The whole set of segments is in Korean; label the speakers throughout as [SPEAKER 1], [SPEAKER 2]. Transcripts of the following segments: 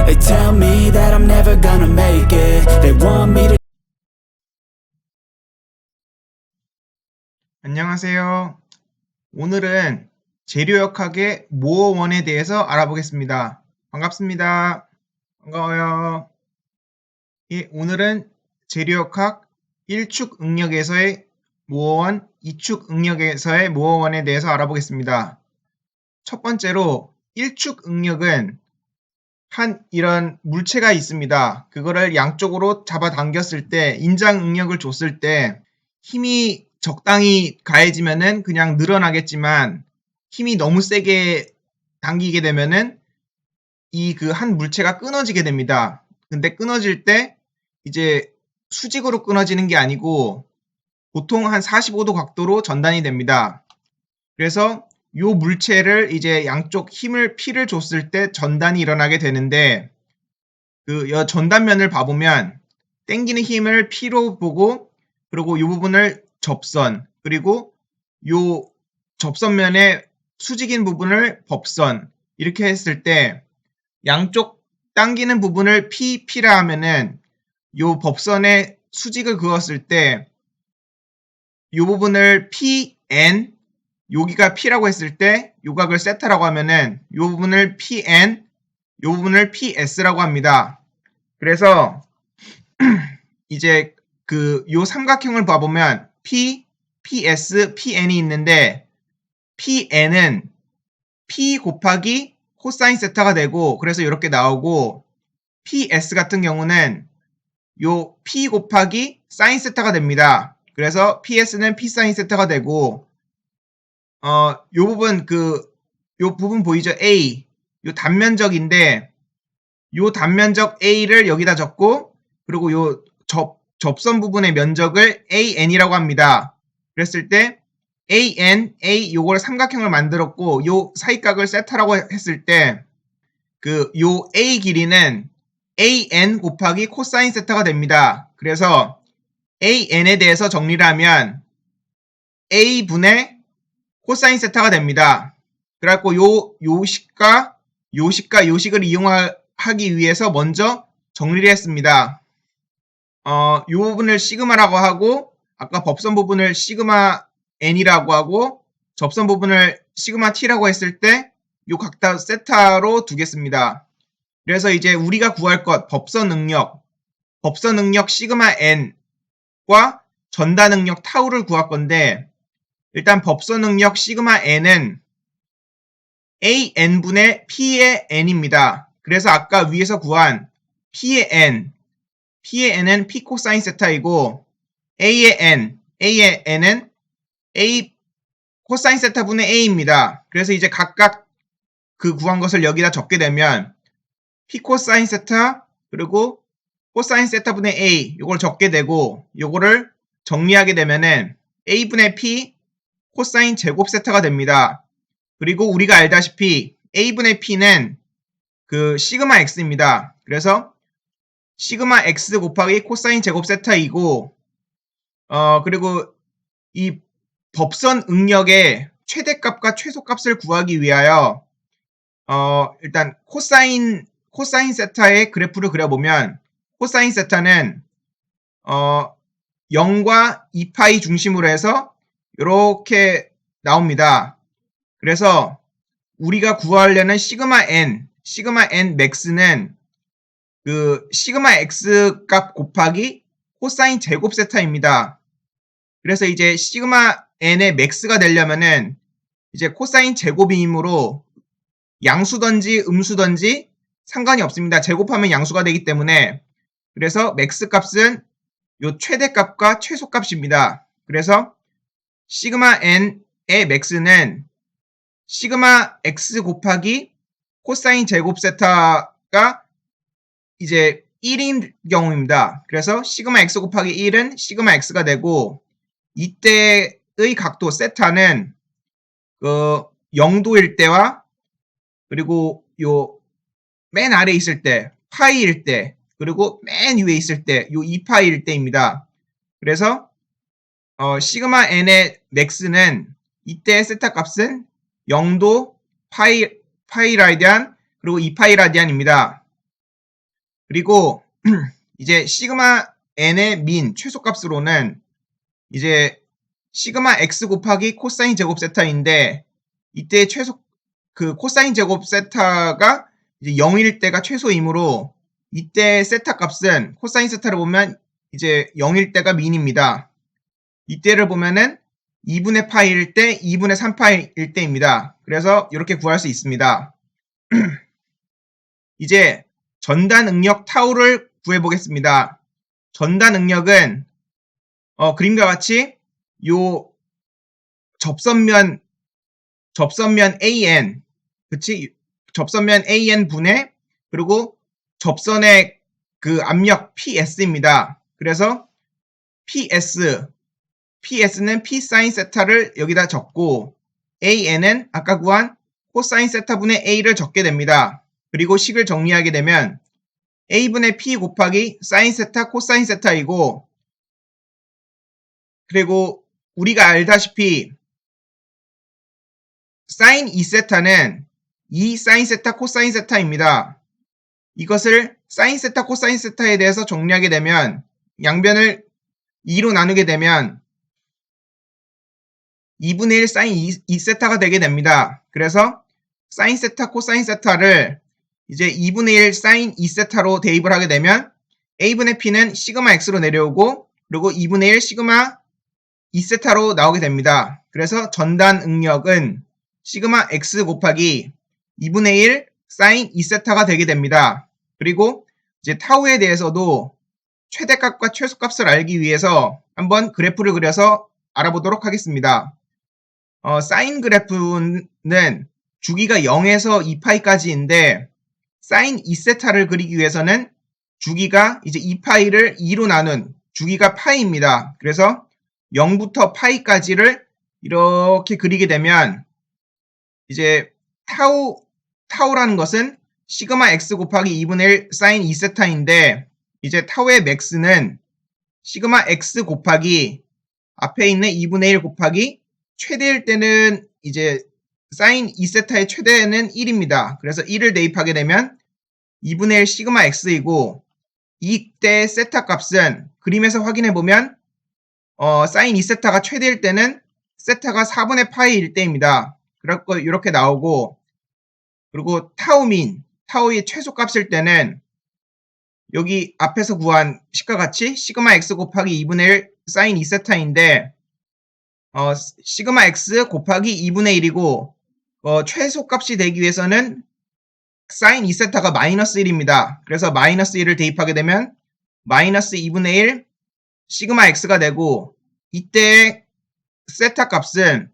[SPEAKER 1] They tell me that I'm never gonna make it. They want me to.
[SPEAKER 2] 안녕하세요. 오늘은 재료역학의 모어원에 대해서 알아보겠습니다. 반갑습니다. 반가워요. 예, 오늘은 재료역학 1축 응력에서의 모어원, 2축 응력에서의 모어원에 대해서 알아보겠습니다. 첫 번째로 1축 응력은 이런 물체가 있습니다. 그거를 양쪽으로 잡아당겼을 때, 인장 응력을 줬을 때 힘이 적당히 가해지면은 그냥 늘어나겠지만 힘이 너무 세게 당기게 되면은 이 그 한 물체가 끊어지게 됩니다. 근데 끊어질 때 이제 수직으로 끊어지는 게 아니고 보통 한 45도 각도로 전단이 됩니다. 그래서 요 물체를 이제 양쪽 피를 줬을 때 전단이 일어나게 되는데 그 전단면을 봐보면 당기는 힘을 P로 보고 그리고 요 부분을 접선 그리고 요 접선면의 수직인 부분을 법선 이렇게 했을 때 양쪽 당기는 부분을 P라 하면은 요 법선의 수직을 그었을 때 요 부분을 PN 여기가 P라고 했을 때 요각을 세타라고 하면은 요 부분을 PN 요 부분을 PS라고 합니다. 그래서 이제 요 삼각형을 봐보면 P, PS, PN이 있는데 PN은 P 곱하기 코사인 세타가 되고 그래서 이렇게 나오고 PS 같은 경우는 요 P 곱하기 사인 세타가 됩니다. 그래서 PS는 P 사인 세타가 되고 요 부분 보이죠? A 요 단면적인데 요 단면적 A를 여기다 적고 그리고 요 접선 부분의 면적을 AN이라고 합니다. 그랬을 때 AN, A 요걸 삼각형을 만들었고 요 사이각을 세타라고 했을 때 요 A 길이는 AN 곱하기 코사인 세타가 됩니다. 그래서 AN에 대해서 정리를 하면 A분의 코사인 세타가 됩니다. 그래갖고 요 식과 요 식을 이용하기 위해서 먼저 정리를 했습니다. 요 부분을 시그마라고 하고 아까 법선 부분을 시그마 n이라고 하고 접선 부분을 시그마 t라고 했을 때 요 각다 세타로 두겠습니다. 그래서 이제 우리가 구할 것 법선 응력 시그마 n과 전단 응력 타우를 구할 건데 일단 법선 응력 시그마 n은 AN분의 P의 n입니다. 그래서 아까 위에서 구한 P의 n은 P 코사인 세타이고 A의 n은 A 코사인 세타분의 A입니다. 그래서 이제 각각 그 구한 것을 여기다 적게 되면 P 코사인 세타 그리고 코사인 세타분의 A 요걸 적게 되고 요거를 정리하게 되면은 A분의 P 코사인 제곱 세타가 됩니다. 그리고 우리가 알다시피 A분의 P는 그 시그마 X입니다. 그래서 시그마 X 곱하기 코사인 제곱 세타이고 그리고 이 법선 응력의 최대값과 최소값을 구하기 위하여 일단 코사인 세타의 그래프를 그려보면 코사인 세타는 0과 2파이 중심으로 해서 이렇게 나옵니다. 그래서 우리가 구하려는 시그마 n 맥스는 그 시그마 x 값 곱하기 코사인 제곱 세타입니다. 그래서 이제 시그마 n의 맥스가 되려면은 이제 코사인 제곱이므로 양수든지 음수든지 상관이 없습니다. 제곱하면 양수가 되기 때문에 그래서 맥스 값은 요 최대값과 최소값입니다. 그래서 시그마 n의 맥스는 시그마 x 곱하기 코사인 제곱 세타가 이제 1인 경우입니다. 그래서 시그마 x 곱하기 1은 시그마 x가 되고 이때의 각도 세타는 0도일 때와 그리고 요 맨 아래에 있을 때 파이일 때 그리고 맨 위에 있을 때 요 2파이일 때입니다. 그래서 시그마 n의 맥스는 이때의 세타 값은 0도 파이 라디안 그리고 2파이 라디안입니다. 그리고 이제 시그마 n의 민 최소값으로는 이제 시그마 x 곱하기 코사인 제곱 세타인데 이때 최소 그 코사인 제곱 세타가 이제 0일 때가 최소이므로 이때 세타 값은 코사인 세타를 보면 이제 0일 때가 민입니다. 이때를 보면은 2분의 파일 때 2분의 3파일 때입니다. 그래서 이렇게 구할 수 있습니다. 이제 전단 응력 타우를 구해보겠습니다. 전단 응력은 그림과 같이 요 접선면 AN, 그치? 접선면 AN 분의 그리고 접선의 그 압력 PS입니다. 그래서 PS는 P 사인 세타를 여기다 적고 AN은 아까 구한 코사인 세타 분의 A를 적게 됩니다. 그리고 식을 정리하게 되면 A분의 P 곱하기 사인 세타 코사인 세타이고 그리고 우리가 알다시피 사인 2세타는 2 사인 세타 코사인 세타입니다. 이것을 사인 세타 코사인 세타에 대해서 정리하게 되면 양변을 2로 나누게 되면 2분의 1 사인 2세타가 되게 됩니다. 그래서 사인 세타 코사인 세타를 이제 2분의 1 사인 2세타로 대입을 하게 되면 A분의 P는 시그마 X로 내려오고 그리고 2분의 1 시그마 2세타로 나오게 됩니다. 그래서 전단 응력은 시그마 X 곱하기 2분의 1 사인 2세타가 되게 됩니다. 그리고 이제 타우에 대해서도 최대값과 최소값을 알기 위해서 한번 그래프를 그려서 알아보도록 하겠습니다. 사인 그래프는 주기가 0에서 2파이까지인데 사인 2세타를 그리기 위해서는 주기가 이제 2파이를 2로 나눈 주기가 파이입니다. 그래서 0부터 파이까지를 이렇게 그리게 되면 이제 타우라는 것은 시그마 x 곱하기 2분의 1 사인 2세타인데 이제 타우의 맥스는 시그마 x 곱하기 앞에 있는 2분의 1 곱하기 최대일 때는 이제 사인 2세타의 최대는 1입니다. 그래서 1을 대입하게 되면 2분의 1 시그마 x이고 이때 세타 값은 그림에서 확인해 보면 사인 2세타가 최대일 때는 세타가 4분의 파이일 때입니다. 그렇고 이렇게 나오고 그리고 타우의 최소값일 때는 여기 앞에서 구한 식과 같이 시그마 x 곱하기 2분의 1 사인 2세타인데 시그마 x 곱하기 2분의 1이고 최소값이 되기 위해서는 사인 2세타가 마이너스 1입니다. 그래서 마이너스 1을 대입하게 되면 마이너스 2분의 1 시그마 x가 되고 이때 세타 값은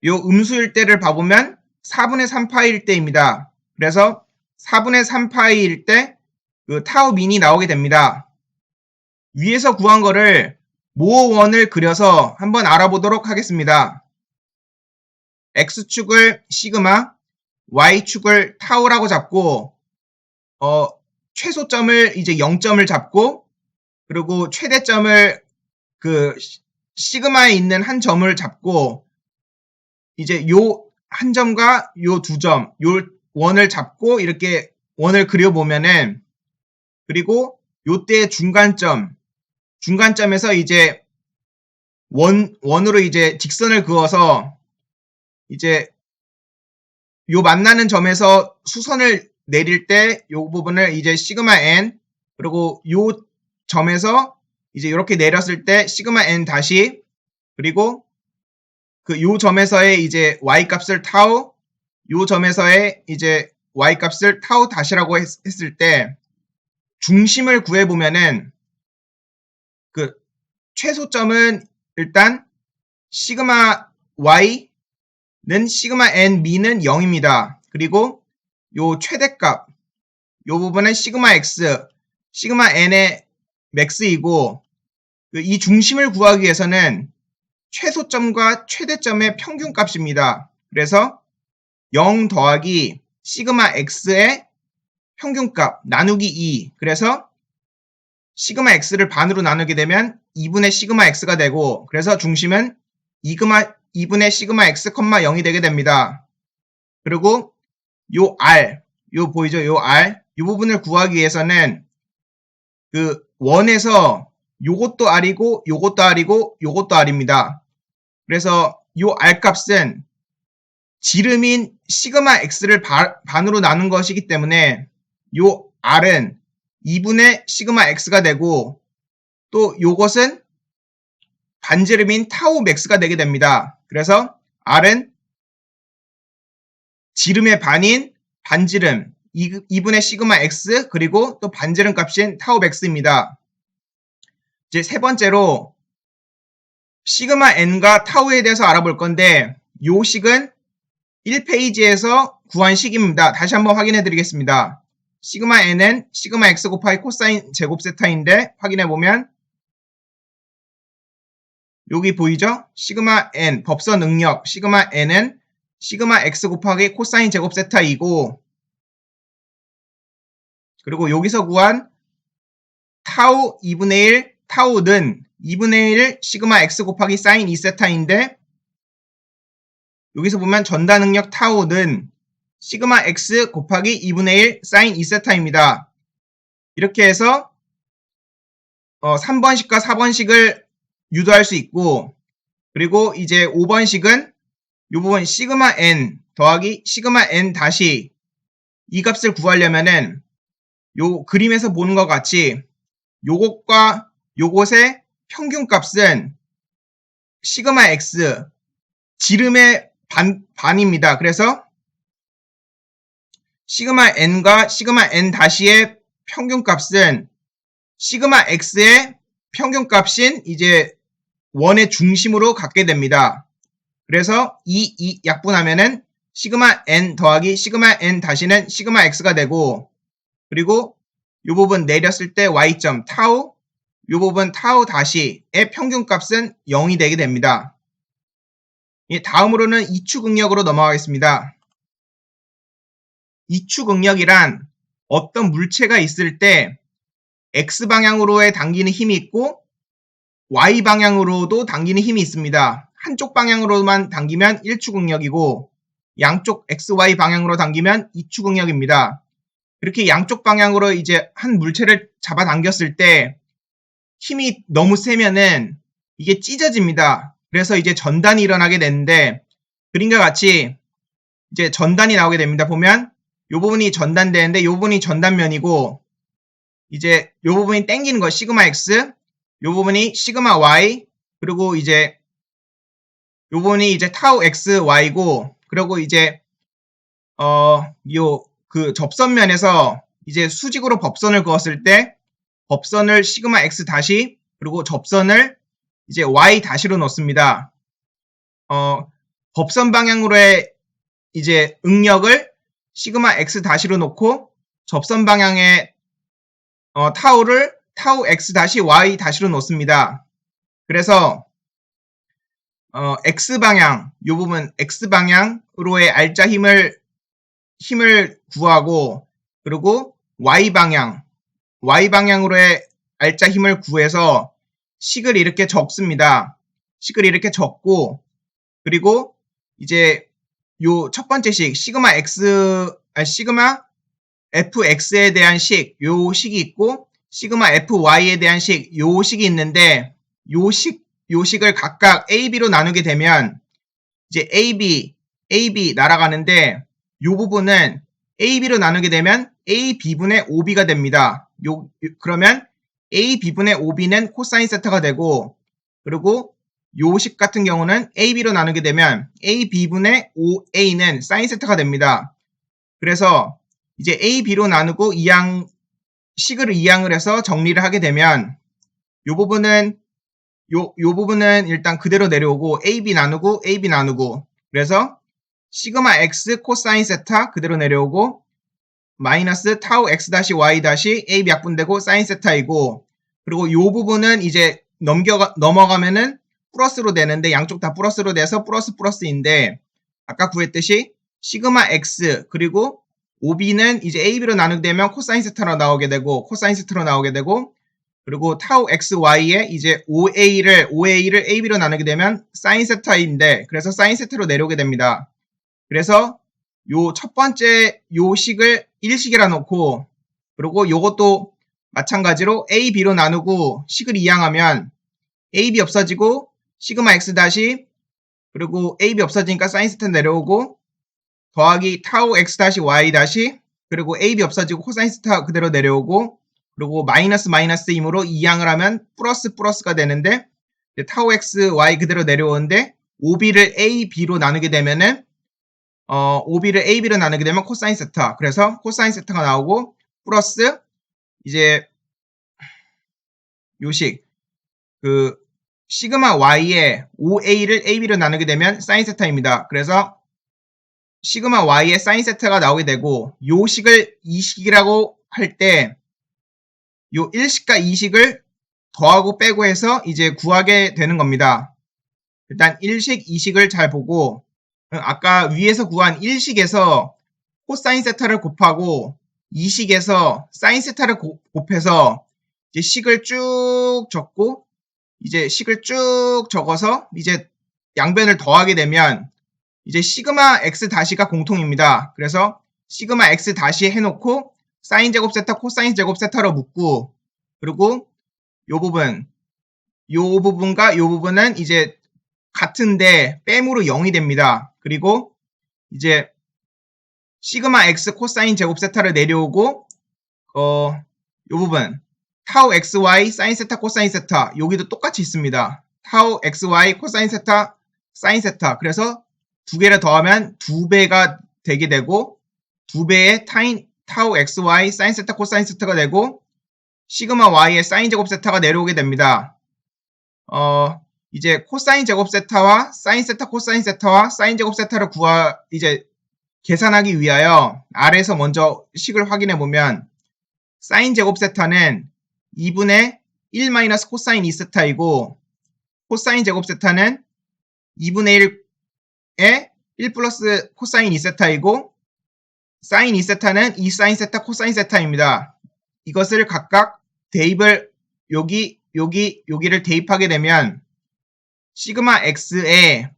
[SPEAKER 2] 요 음수일 때를 봐보면 4분의 3파이일 때입니다. 그래서 4분의 3파이일 때 그 타우 민이 나오게 됩니다. 위에서 구한 거를 모어원을 그려서 한번 알아보도록 하겠습니다. x축을 시그마, y축을 타우라고 잡고 최소점을 이제 0점을 잡고 그리고 최대점을 그 시그마에 있는 한 점을 잡고 이제 요 한 점과 요 두 점, 요 원을 잡고 이렇게 원을 그려보면은 그리고 요때 중간점에서 이제 원으로 이제 직선을 그어서 이제 요 만나는 점에서 수선을 내릴 때 요 부분을 이제 시그마 n 그리고 요 점에서 이제 이렇게 내렸을 때 시그마 n 다시 그리고 그 요 점에서의 이제 y 값을 타우 요 점에서의 이제 y 값을 타우 다시라고 했을 때 중심을 구해보면은 그 최소점은 일단 시그마 y는 시그마 n 미는 0입니다. 그리고 요 최대값 요 부분은 시그마 x 시그마 n의 맥스이고 이 중심을 구하기 위해서는 최소점과 최대점의 평균값입니다. 그래서 0 더하기 시그마 x의 평균값 나누기 2 그래서 시그마 x를 반으로 나누게 되면 2분의 시그마 x가 되고 그래서 중심은 2분의 시그마 x, 0이 되게 됩니다. 그리고 요 r, 요 보이죠? 요 r, 이 부분을 구하기 위해서는 그 원에서 요것도 R이고 요것도 R이고 요것도 R입니다. 그래서 요 R 값은 지름인 시그마 X를 반으로 나눈 것이기 때문에 요 R은 2분의 시그마 X가 되고 또 요것은 반지름인 타우 맥스가 되게 됩니다. 그래서 R은 지름의 반인 반지름 2분의 시그마 X 그리고 또 반지름 값인 타우 맥스입니다. 이제 세 번째로 시그마 N과 타우에 대해서 알아볼 건데 요 식은 1페이지에서 구한 식입니다. 다시 한번 확인해 드리겠습니다. 시그마 N은 시그마 X 곱하기 코사인 제곱 세타인데 확인해 보면 여기 보이죠? 시그마 N 법서 능력 시그마 N은 시그마 X 곱하기 코사인 제곱 세타이고 그리고 여기서 구한 타우 2분의 1 타우는 2분의 1 시그마 X 곱하기 사인 2세타인데 여기서 보면 전다 능력 타우는 시그마 X 곱하기 2분의 1 사인 2세타입니다. 이렇게 해서 3번식과 4번식을 유도할 수 있고 그리고 이제 5번식은 이 부분 시그마 N 더하기 시그마 N 다시 이 값을 구하려면은 요 그림에서 보는 것 같이 요것과 요것의 평균 값은 시그마 X 지름의 반입니다. 그래서 시그마 N과 시그마 N 다시의 평균 값은 시그마 X의 평균 값인 이제 원의 중심으로 갖게 됩니다. 그래서 이 약분하면은 시그마 N 더하기 시그마 N 다시는 시그마 X가 되고 그리고 이 부분 내렸을 때 Y점 타우 이 부분 타우 다시의 평균 값은 0이 되게 됩니다. 다음으로는 이축 응력으로 넘어가겠습니다. 이축 응력이란 어떤 물체가 있을 때 X방향으로의 당기는 힘이 있고 Y방향으로도 당기는 힘이 있습니다. 한쪽 방향으로만 당기면 1축 응력이고 양쪽 XY 방향으로 당기면 2축 응력입니다. 이렇게 양쪽 방향으로 이제 한 물체를 잡아당겼을 때 힘이 너무 세면은 이게 찢어집니다. 그래서 이제 전단이 일어나게 되는데 그림과 같이 이제 전단이 나오게 됩니다. 보면 이 부분이 전단되는데 이 부분이 전단면이고 이제 이 부분이 당기는 거 시그마 X 이 부분이 시그마 Y 그리고 이제 이 부분이 이제 타우 X Y고 그리고 이제 그 접선면에서 이제 수직으로 법선을 그었을 때 법선을 시그마 X 다시 그리고 접선을 이제 Y 다시로 놓습니다. 법선 방향으로의 이제 응력을 시그마 X 다시로 놓고 접선 방향의 타우를 타우 X 다시 Y 다시로 놓습니다. 그래서 X방향 이 부분 X방향으로의 알짜 힘을 구하고 그리고 Y방향으로의 알짜 힘을 구해서 식을 이렇게 적습니다. 식을 이렇게 적고 그리고 이제 요 첫 번째 식 시그마 fx에 대한 요 식이 있고 시그마 fy에 대한 요 식이 있는데 요 식을 각각 AB로 나누게 되면 이제 AB 날아가는데 요 부분은 AB로 나누게 되면 AB분의 OB가 됩니다. 그러면 AB분의 OB는 코사인 세타가 되고 그리고 요 식 같은 경우는 AB로 나누게 되면 AB분의 OA는 사인 세타가 됩니다. 그래서 이제 AB로 나누고 식을 이항을 해서 정리를 하게 되면 요 부분은 일단 그대로 내려오고 AB 나누고 그래서 시그마 X 코사인 세타 그대로 내려오고 마이너스 타우 X 다시 Y 다시 AB 약분되고 사인 세타이고 그리고 요 부분은 이제 넘어가면은 플러스로 되는데 양쪽 다 플러스로 돼서 플러스인데 아까 구했듯이 시그마 X 그리고 OB는 이제 AB로 나누게 되면 코사인 세타로 나오게 되고 그리고 타우 XY에 이제 OA를 AB로 나누게 되면 사인 세타인데 그래서 사인 세타로 내려오게 됩니다. 그래서 요 첫 번째 요 식을 1식이라 놓고 그리고 요것도 마찬가지로 A, B로 나누고 식을 이항하면 A, B 없어지고 시그마 X 다시 그리고 A, B 없어지니까 사인 세타 내려오고 더하기 타우 X 다시 Y 다시 그리고 A, B 없어지고 코사인 세타 그대로 내려오고 그리고 마이너스 마이너스이므로 이항을 하면 플러스 플러스가 되는데 타우 X, Y 그대로 내려오는데 OB를 A, B로 나누게 되면은 OB를 A, B로 나누게 되면 코사인 세타 그래서 코사인 세타가 나오고 플러스 이제 요식 그 시그마 Y의 OA를 A, B로 나누게 되면 사인 세타입니다. 그래서 시그마 Y의 사인 세타가 나오게 되고 요 식을 2식이라고 할 때 요 1식과 2식을 더하고 빼고 해서 이제 구하게 되는 겁니다. 일단 1식, 2식을 잘 보고 아까 위에서 구한 1식에서 코사인 세타를 곱하고 2식에서 사인 세타를 곱해서 이제 식을 쭉 적고 이제 식을 쭉 적어서 이제 양변을 더하게 되면 이제 시그마 X 다시가 공통입니다. 그래서 시그마 X 다시 해놓고 사인 제곱 세타, 코사인 제곱 세타로 묶고 그리고 요 부분과 요 부분은 이제 같은데 뺨으로 0이 됩니다. 그리고 이제 시그마 X 코사인 제곱 세타를 내려오고 요 부분 타우 XY 사인 세타 코사인 세타 여기도 똑같이 있습니다. 타우 XY 코사인 세타 사인 세타 그래서 두 개를 더하면 2배가 되게 되고 2배의 타우 XY 사인 세타 코사인 세타가 되고 시그마 Y의 사인 제곱 세타가 내려오게 됩니다. 이제 코사인 제곱 세타와 사인 세타 코사인 세타와 사인 제곱 세타를 이제 계산하기 위하여 아래에서 먼저 식을 확인해 보면 사인 제곱 세타는 2분의 1 마이너스 코사인 2세타이고 코사인 제곱 세타는 2분의 1에 1 플러스 코사인 2세타이고 사인 2세타는 2 사인 세타 코사인 세타입니다. 이것을 각각 대입을 여기를 대입하게 되면 시그마 X의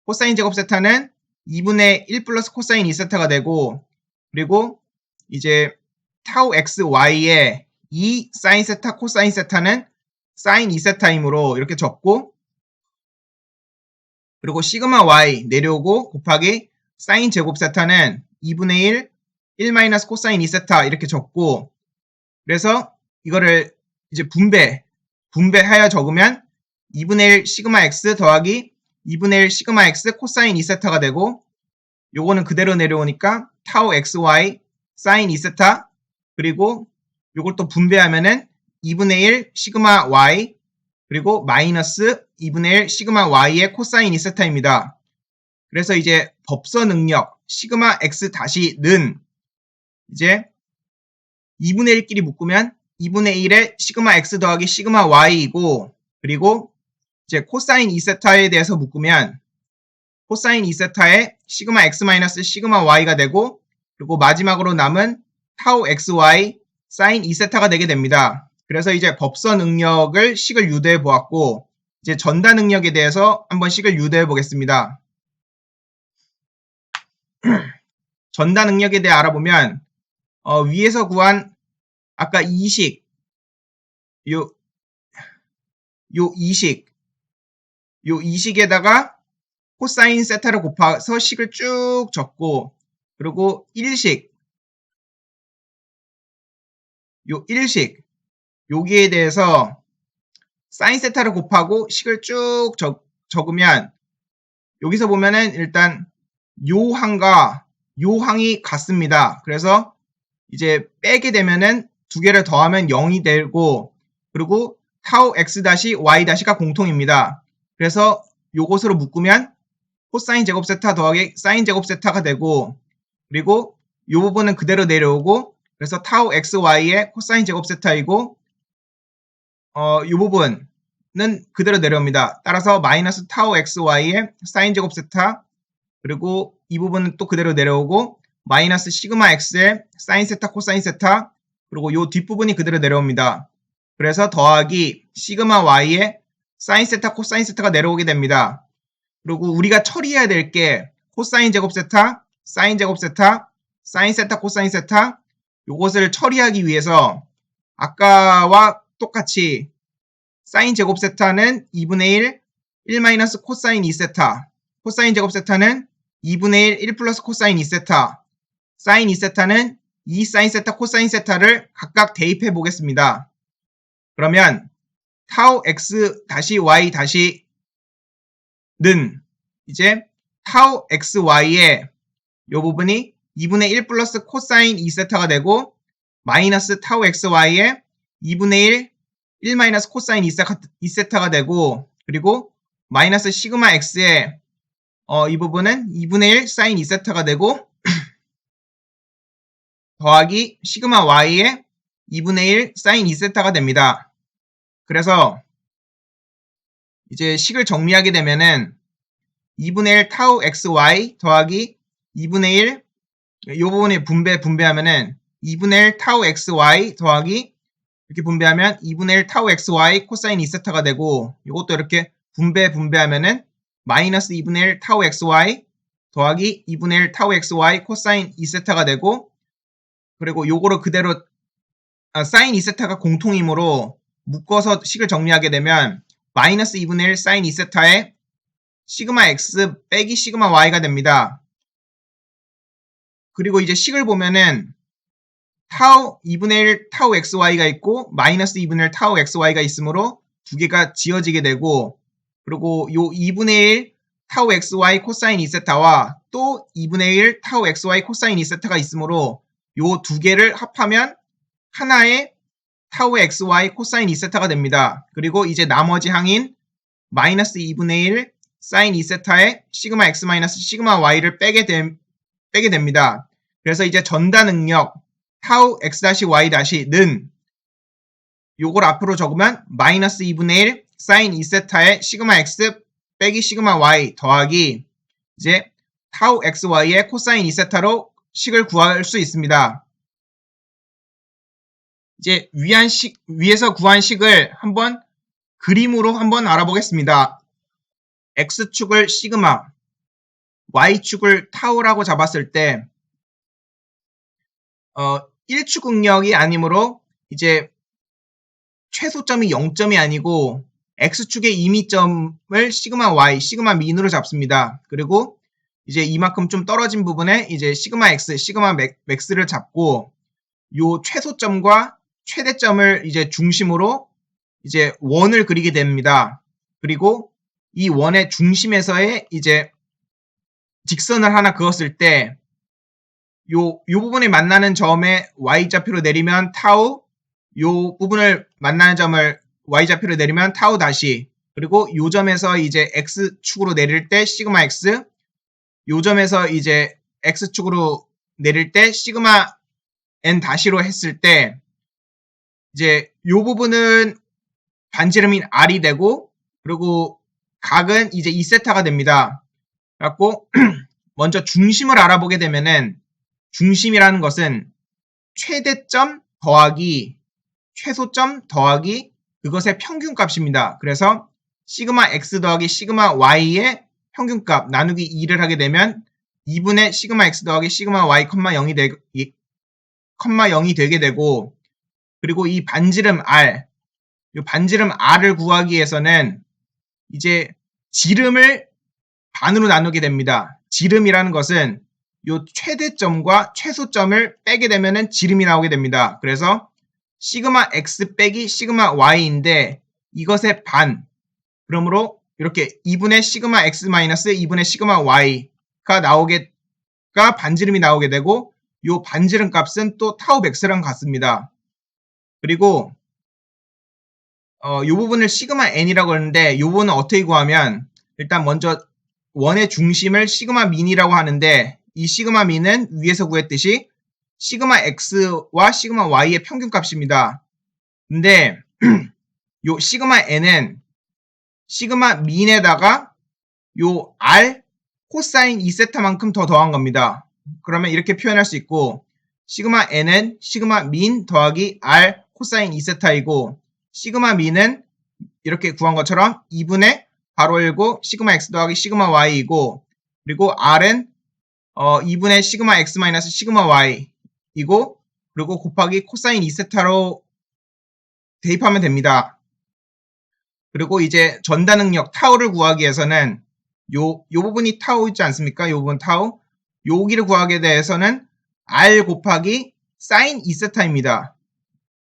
[SPEAKER 2] 코사인 제곱 세타는 2분의 1 플러스 코사인 2세타가 되고 그리고 이제 타우 XY의 2 사인 세타 코사인 세타는 사인 2세타이므로 이렇게 적고 그리고 시그마 Y 내려오고 곱하기 사인 제곱 세타는 2분의 1 마이너스 코사인 2세타 이렇게 적고 그래서 이거를 이제 분배하여 적으면 2분의 1 시그마 X 더하기 2분의 1 시그마 X 코사인 2세타가 되고 요거는 그대로 내려오니까 타우 XY 사인 2세타 그리고 요걸 또 분배하면은 2분의 1 시그마 Y 그리고 마이너스 2분의 1 시그마 Y의 코사인 2세타입니다. 그래서 이제 법서 능력 시그마 X 다시는 이제 2분의 1끼리 묶으면 2분의 1의 시그마 X 더하기 시그마 Y이고 그리고 이제 코사인 2세타에 대해서 묶으면 코사인 2세타의 시그마 X 마이너스 시그마 Y가 되고 그리고 마지막으로 남은 타우 XY 사인 2세타가 되게 됩니다. 그래서 이제 법서 능력을 식을 유도해 보았고 이제 전다 능력에 대해서 한번 식을 유도해 보겠습니다. 전다 능력에 대해 알아보면 위에서 구한 아까 2식 요 2식에다가 코사인 세타를 곱해서 식을 쭉 적고 그리고 1식 여기에 대해서 사인 세타를 곱하고 식을 쭉 적으면 여기서 보면은 일단 요 항과 요 항이 같습니다. 그래서 이제 빼게 되면은 두 개를 더하면 0이 되고 그리고 타우 x y-가 공통입니다. 그래서 요것으로 묶으면 코사인 제곱 세타 더하기 사인 제곱 세타가 되고 그리고 요 부분은 그대로 내려오고 그래서 타우 xy의 코사인 제곱 세타이고 요 부분은 그대로 내려옵니다. 따라서 마이너스 타우 xy의 사인 제곱 세타 그리고 이 부분은 또 그대로 내려오고 마이너스 시그마 x의 사인 세타 코사인 세타 그리고 요 뒷부분이 그대로 내려옵니다. 그래서 더하기 시그마 y의 사인 세타 코사인 세타가 내려오게 됩니다. 그리고 우리가 처리해야 될 게 코사인 제곱 세타, 사인 제곱 세타, 사인 세타 코사인 세타 요것을 처리하기 위해서 아까와 똑같이 사인 제곱 세타는 2분의 1, 1 마이너스 코사인 2세타, 코사인 제곱 세타는 2분의 1, 1 플러스 코사인 2세타, 사인 2세타는 2 사인 세타, 코사인 세타를 각각 대입해 보겠습니다. 그러면 타우 x 다시 y 다시는 이제 타우 xy의 요 부분이 2분의 1 플러스 코사인 2세타가 되고 마이너스 타우 xy의 2분의 1, 1 마이너스 코사인 2세타가 되고 그리고 마이너스 시그마 x의 이 부분은 2분의 1 사인 2세타가 되고 더하기 시그마 y의 2분의 1 사인 2세타가 됩니다. 그래서 이제 식을 정리하게 되면은 2분의 1 타우 xy 더하기 2분의 1 이 부분에 분배하면은 2분의 1 타우 xy 더하기 이렇게 분배하면 2분의 1 타우 xy 코사인 2세타가 되고 이것도 이렇게 분배하면은 마이너스 2분의 1 타우 xy 더하기 2분의 1 타우 xy 코사인 2세타가 되고 그리고 요거를 그대로 사인 2세타가 공통이므로 묶어서 식을 정리하게 되면 마이너스 2분의 1 사인 2세타에 시그마 x 빼기 시그마 y가 됩니다. 그리고 이제 식을 보면은 타우 2분의 1 타우 xy가 있고 마이너스 2분의 1 타우 xy가 있으므로 두 개가 지어지게 되고 그리고 요 2분의 1 타우 xy 코사인 2세타와 또 2분의 1 타우 xy 코사인 2세타가 있으므로 요 두 개를 합하면 하나의 타우 xy 코사인 2세타가 됩니다. 그리고 이제 나머지 항인 마이너스 2분의 1 사인 2세타에 시그마 x 마이너스 시그마 y를 빼게 됩니다. 그래서 이제 전다 능력 타우 x-y-는 요걸 앞으로 적으면 마이너스 2분의 1 사인 2세타에 시그마 x 빼기 시그마 y 더하기 이제 타우 xy의 코사인 2세타로 식을 구할 수 있습니다. 이제 위에서 구한 식을 한번 그림으로 한번 알아보겠습니다. x축을 시그마, y축을 타우라고 잡았을 때 1축 응력이 아니므로 이제 최소점이 0점이 아니고 x축의 임의점을 시그마 y, 시그마 민으로 잡습니다. 그리고 이제 이만큼 좀 떨어진 부분에 이제 시그마 x, 시그마 맥스를 잡고 요 최소점과 최대점을 이제 중심으로 이제 원을 그리게 됩니다. 그리고 이 원의 중심에서의 이제 직선을 하나 그었을 때 요 부분에 만나는 점에 y좌표로 내리면 타우, 요 부분을 만나는 점을 y좌표로 내리면 타우 다시, 그리고 요 점에서 이제 x축으로 내릴 때 시그마 x, 요 점에서 이제 x축으로 내릴 때 시그마 n 다시로 했을 때 이제 요 부분은 반지름인 r이 되고 그리고 각은 이제 2세타가 됩니다. 그래갖고 먼저 중심을 알아보게 되면은 중심이라는 것은 최대점 더하기 최소점 더하기 그것의 평균값입니다. 그래서 시그마 x 더하기 시그마 y의 평균값 나누기 2를 하게 되면 2분의 시그마 x 더하기 시그마 y, 0이 되게 되고 그리고 이 반지름 r, 이 반지름 r을 구하기 위해서는 이제 지름을 반으로 나누게 됩니다. 지름이라는 것은 요 최대점과 최소점을 빼게 되면은 지름이 나오게 됩니다. 그래서 시그마 x 빼기 시그마 y인데 이것의 반, 그러므로 이렇게 2분의 시그마 x 마이너스 2분의 시그마 y가 반지름이 나오게 되고 요 반지름 값은 또 타우 맥스랑 같습니다. 그리고 요 부분을 시그마 n이라고 하는데 요 부분은 어떻게 구하면 일단 먼저 원의 중심을 시그마 민이라고 하는데 이 시그마 민은 위에서 구했듯이 시그마 x와 시그마 y의 평균값입니다. 근데 요 시그마 n은 시그마 민에다가 요 r 코사인 2세타만큼 더 더한 겁니다. 그러면 이렇게 표현할 수 있고 시그마 n은 시그마 민 더하기 r 코사인 2세타이고 시그마 민은 이렇게 구한 것처럼 2분의 바로 열고 시그마 x 더하기 시그마 y이고 그리고 r은 2분의 시그마 x 마이너스 시그마 y이고 그리고 곱하기 코사인 2세타로 대입하면 됩니다. 그리고 이제 전다 능력 타우를 구하기 위해서는 요 부분이 타우 있지 않습니까? 요 부분 타우. 여기를 구하게 대해서는 r 곱하기 사인 2세타입니다.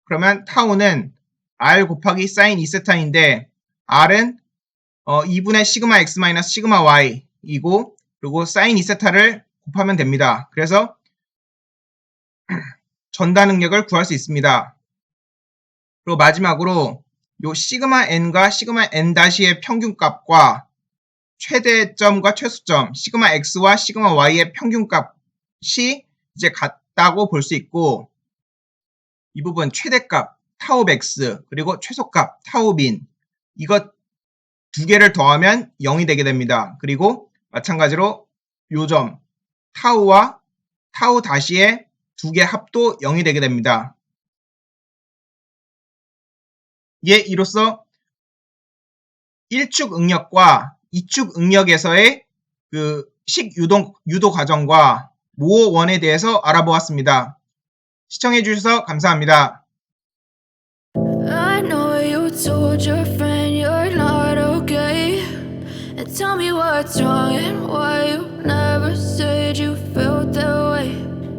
[SPEAKER 2] 그러면 타우는 r 곱하기 사인 2세타인데 r은 2분의 시그마 x 마이너스 시그마 y 이고 그리고 사인 2세타를 곱하면 됩니다. 그래서 전다 능력을 구할 수 있습니다. 그리고 마지막으로 요 시그마 n과 시그마 n 다시의 평균값과 최대점과 최소점 시그마 x와 시그마 y의 평균값이 이제 같다고 볼 수 있고 이 부분 최대값 타우 맥스 그리고 최소값 타우 민 이것 두 개를 더하면 0이 되게 됩니다. 그리고 마찬가지로 요점 타우와 타우 다시의 두 개 합도 0이 되게 됩니다. 이로써 1축 응력과 2축 응력에서의 그 식 유도 과정과 모어 원에 대해서 알아보았습니다. 시청해 주셔서 감사합니다.
[SPEAKER 3] I know you told your friend you're not okay, and tell me what's wrong and why you